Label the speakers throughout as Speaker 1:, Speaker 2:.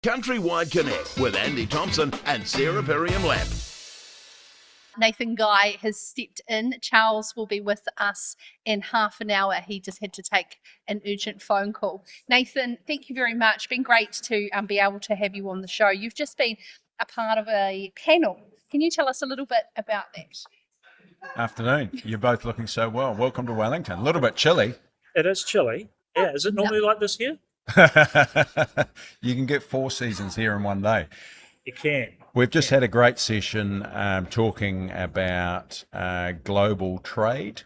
Speaker 1: Countrywide Connect with Andy Thompson and Sarah Perriam-Lamp.
Speaker 2: Nathan Guy has stepped in. Charles will be with us in half an hour. He just had to take an urgent phone call. Nathan, thank you very much. Been great to be able to have you on the show. You've just been a part of a panel. Can you tell us a little bit about that?
Speaker 3: Afternoon. You're both looking so well. Welcome to Wellington. A little bit chilly.
Speaker 4: It is chilly. Yeah, is it normally like this here?
Speaker 3: You can get 4 seasons here in one day.
Speaker 4: You can.
Speaker 3: We've just had a great session talking about global trade.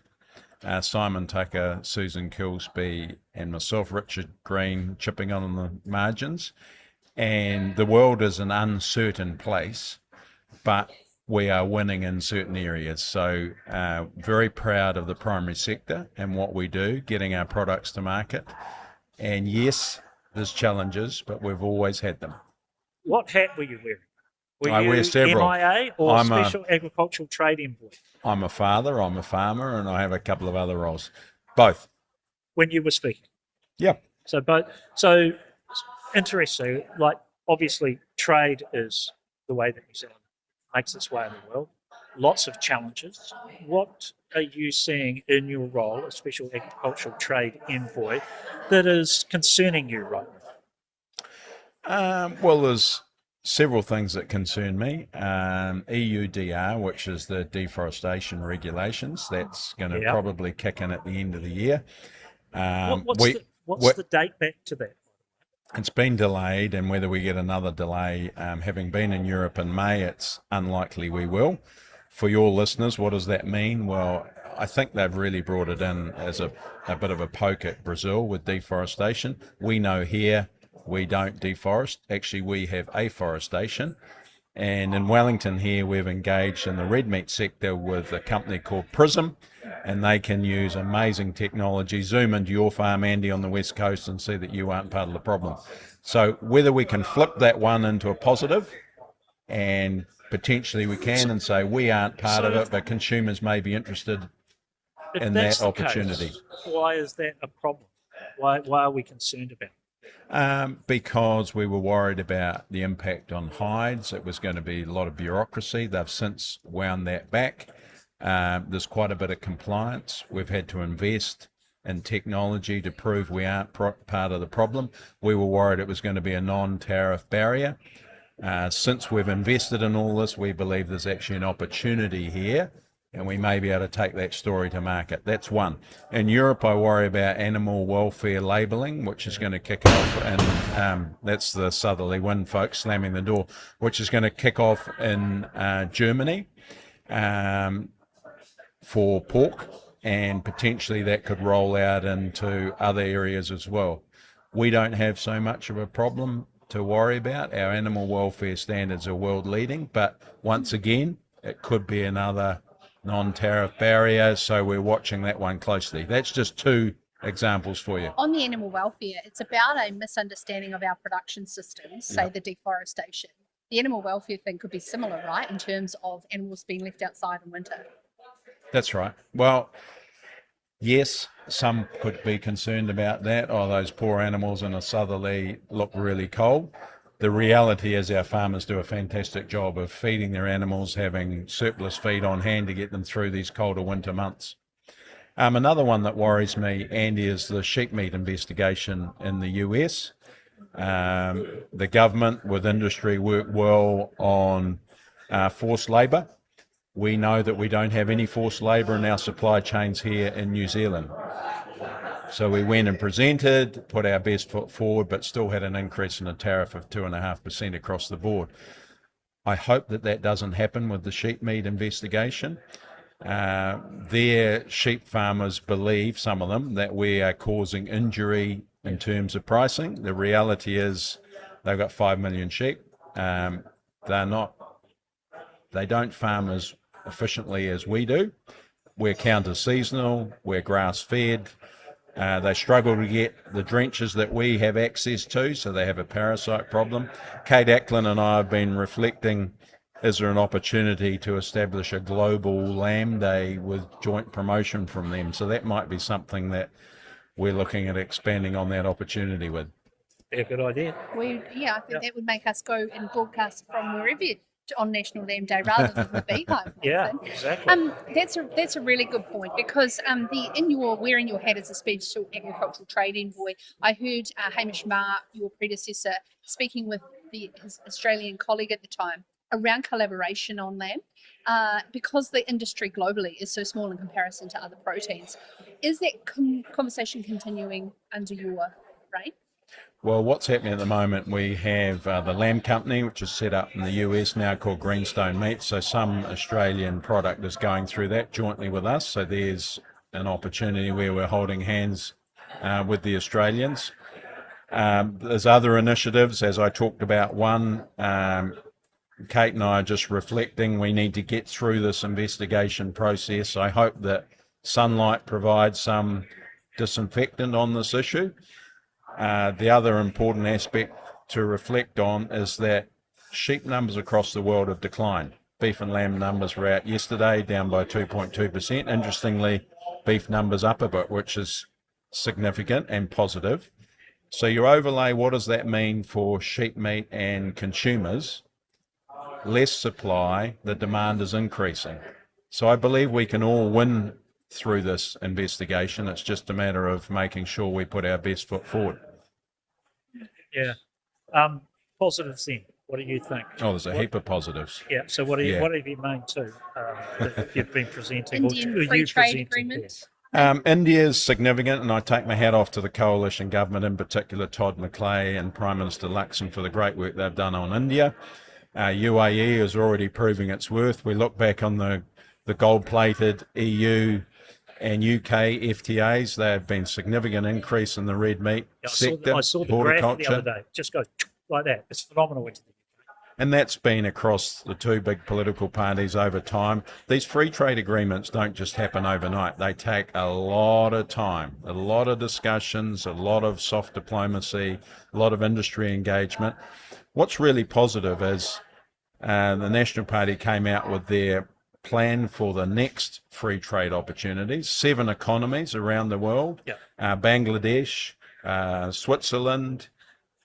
Speaker 3: Simon Tucker, Susan Kilsby and myself, Richard Green, chipping on the margins. And the world is an uncertain place, but we are winning in certain areas. So very proud of the primary sector and what we do, getting our products to market. And yes, there's challenges, but we've always had them.
Speaker 4: What hat were you wearing?
Speaker 3: I wear several.
Speaker 4: MIA or Special Agricultural Trade Envoy? I'm
Speaker 3: a father, I'm a farmer, and I have a couple of other roles. Both.
Speaker 4: When you were speaking?
Speaker 3: Yeah.
Speaker 4: So both. So interesting. Like, obviously, trade is the way that New Zealand makes its way in the world. Lots of challenges. What are you seeing in your role as Special Agricultural Trade Envoy that is concerning you right
Speaker 3: now? Well, there's several things that concern me. EUDR, which is the deforestation regulations, that's going to probably kick in at the end of the year.
Speaker 4: What's the date back to that?
Speaker 3: It's been delayed, and whether we get another delay, having been in Europe in May, it's unlikely we will. For your listeners, what does that mean? Well, I think they've really brought it in as a bit of a poke at Brazil with deforestation. We know here we don't deforest. Actually, we have afforestation. And in Wellington here, we've engaged in the red meat sector with a company called Prism, and they can use amazing technology. Zoom into your farm, Andy, on the West Coast and see that you aren't part of the problem. So whether we can flip that one into a positive, and potentially we can, and say we aren't part of it, but consumers may be interested in that opportunity.
Speaker 4: Case, why is that a problem? Why are we concerned about it?
Speaker 3: Because we were worried about the impact on hides. It was going to be a lot of bureaucracy. They've since wound that back. There's quite a bit of compliance. We've had to invest in technology to prove we aren't part of the problem. We were worried it was going to be a non-tariff barrier. Since we've invested in all this, we believe there's actually an opportunity here, and we may be able to take that story to market. That's one. In Europe, I worry about animal welfare labelling, which is going to kick off, and that's the southerly wind, folks, slamming the door, which is going to kick off in Germany for pork, and potentially that could roll out into other areas as well. We don't have so much of a problem to worry about. Our animal welfare standards are world leading, but once again, it could be another non-tariff barrier, so we're watching that one closely. That's just 2 examples for you.
Speaker 2: On the animal welfare, it's about a misunderstanding of our production systems, say the deforestation. The animal welfare thing could be similar, right, in terms of animals being left outside in winter?
Speaker 3: That's right. Well, yes, some could be concerned about that. Oh, those poor animals in a southerly look really cold. The reality is our farmers do a fantastic job of feeding their animals, having surplus feed on hand to get them through these colder winter months. Another one that worries me, Andy, is the sheep meat investigation in the US. The government with industry work well on forced labour. We know that we don't have any forced labour in our supply chains here in New Zealand. So we went and presented, put our best foot forward, but still had an increase in a tariff of 2.5% across the board. I hope that that doesn't happen with the sheep meat investigation. Their sheep farmers believe, some of them, that we are causing injury in terms of pricing. The reality is they've got 5 million sheep. They don't farm as efficiently as we do. We're counter-seasonal, we're grass-fed. They struggle to get the drenches that we have access to, so they have a parasite problem. Kate Ackland and I have been reflecting, is there an opportunity to establish a global lamb day with joint promotion from them? So that might be something that we're looking at expanding on that opportunity with.
Speaker 4: Be a good idea.
Speaker 2: I think
Speaker 4: Yeah.
Speaker 2: that would make us go and broadcast from wherever on National Lamb Day rather than the beehive.
Speaker 4: Yeah,
Speaker 2: Nathan.
Speaker 4: exactly.
Speaker 2: That's a really good point because in your wearing your hat as a special agricultural trade envoy, I heard Hamish Marr, your predecessor, speaking with his Australian colleague at the time around collaboration on lamb, because the industry globally is so small in comparison to other proteins. Is that conversation continuing under your reign?
Speaker 3: Well, what's happening at the moment, we have the lamb company, which is set up in the US now called Greenstone Meat. So some Australian product is going through that jointly with us. So there's an opportunity where we're holding hands with the Australians. There's other initiatives, as I talked about. One, Kate and I are just reflecting we need to get through this investigation process. I hope that sunlight provides some disinfectant on this issue. The other important aspect to reflect on is that sheep numbers across the world have declined. Beef and lamb numbers were out yesterday, down by 2.2%. Interestingly, beef numbers up a bit, which is significant and positive. So you overlay, what does that mean for sheep meat and consumers? Less supply, the demand is increasing. So I believe we can all win through this investigation. It's just a matter of making sure we put our best foot forward.
Speaker 4: Yeah. Positives then. What do you think?
Speaker 3: Oh, there's a heap of positives.
Speaker 4: Yeah. So what are you,
Speaker 3: Yeah.
Speaker 4: what have you main two that you've been presenting?
Speaker 2: Indian
Speaker 4: or
Speaker 2: free
Speaker 4: you
Speaker 2: trade
Speaker 4: presenting
Speaker 2: agreement.
Speaker 3: India is significant, and I take my hat off to the coalition government, in particular Todd McClay and Prime Minister Luxon, for the great work they've done on India. UAE is already proving its worth. We look back on the gold-plated EU and UK FTAs. There have been significant increase in the red meat sector.
Speaker 4: I saw the graph the other day. Just goes like that. It's phenomenal into the UK.
Speaker 3: And that's been across the two big political parties over time. These free trade agreements don't just happen overnight. They take a lot of time, a lot of discussions, a lot of soft diplomacy, a lot of industry engagement. What's really positive is the National Party came out with their plan for the next free trade opportunities, 7 economies around the world, Bangladesh, Switzerland,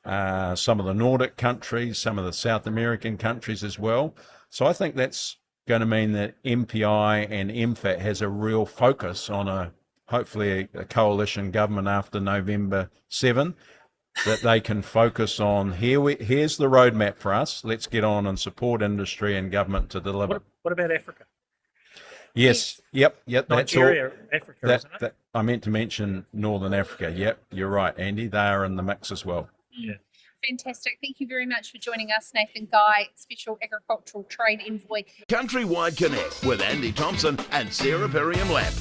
Speaker 3: some of the Nordic countries, some of the South American countries as well. So I think that's going to mean that MPI and MFAT has a real focus on hopefully a coalition government after November 7, that they can focus on here's the roadmap for us. Let's get on and support industry and government to deliver.
Speaker 4: What about Africa?
Speaker 3: Yes. Yep. That's
Speaker 4: Nigeria, Africa, isn't it?
Speaker 3: I meant to mention Northern Africa. Yep, you're right, Andy. They are in the mix as well.
Speaker 4: Yeah.
Speaker 2: Fantastic. Thank you very much for joining us, Nathan Guy, Special Agricultural Trade Envoy.
Speaker 1: Countrywide Connect with Andy Thompson and Sarah Perriam Lapp.